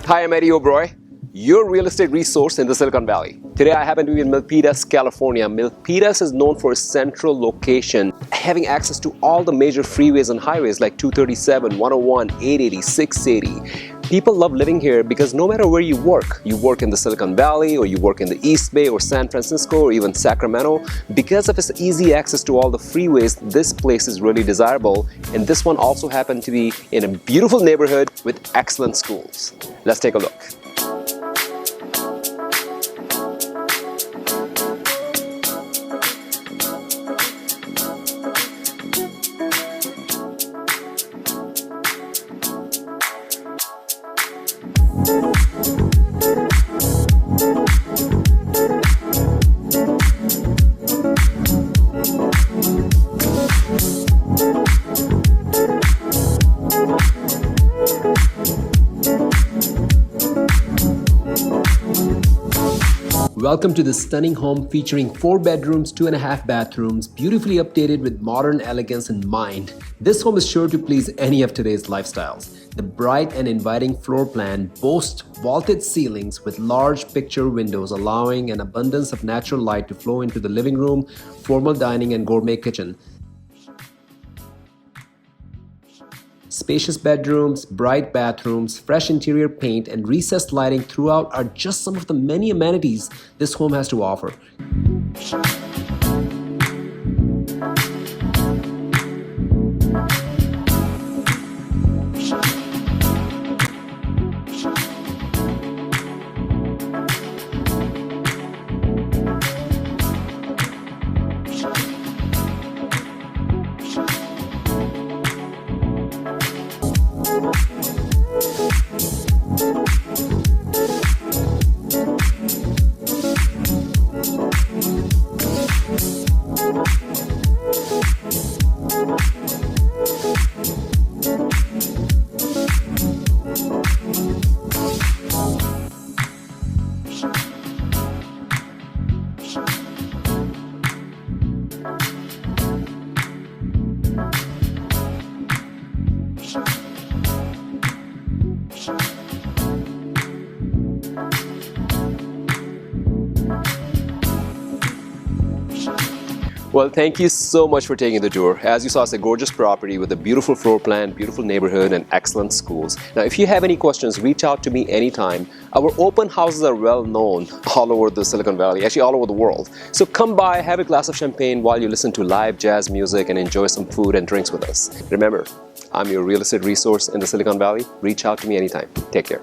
Hi, I'm Eddie Oberoi, your real estate resource in the Silicon Valley. Today I happen to be in Milpitas, California. Milpitas is known for its central location, having access to all the major freeways and highways like 237, 101, 880, 680. People love living here because no matter where you work in the Silicon Valley or you work in the East Bay or San Francisco or even Sacramento, because of its easy access to all the freeways, this place is really desirable. And this one also happened to be in a beautiful neighborhood with excellent schools. Let's take a look. Welcome to this stunning home featuring 4 bedrooms, 2.5 bathrooms, beautifully updated with modern elegance in mind. This home is sure to please any of today's lifestyles. The bright and inviting floor plan boasts vaulted ceilings with large picture windows allowing an abundance of natural light to flow into the living room, formal dining and gourmet kitchen. Spacious bedrooms, bright bathrooms, fresh interior paint, and recessed lighting throughout are just some of the many amenities this home has to offer. Well, thank you so much for taking the tour. As you saw, it's a gorgeous property with a beautiful floor plan, beautiful neighborhood, and excellent schools. Now, if you have any questions, reach out to me anytime. Our open houses are well known all over the Silicon Valley, actually all over the world. So come by, have a glass of champagne while you listen to live jazz music and enjoy some food and drinks with us. Remember, I'm your real estate resource in the Silicon Valley. Reach out to me anytime. Take care.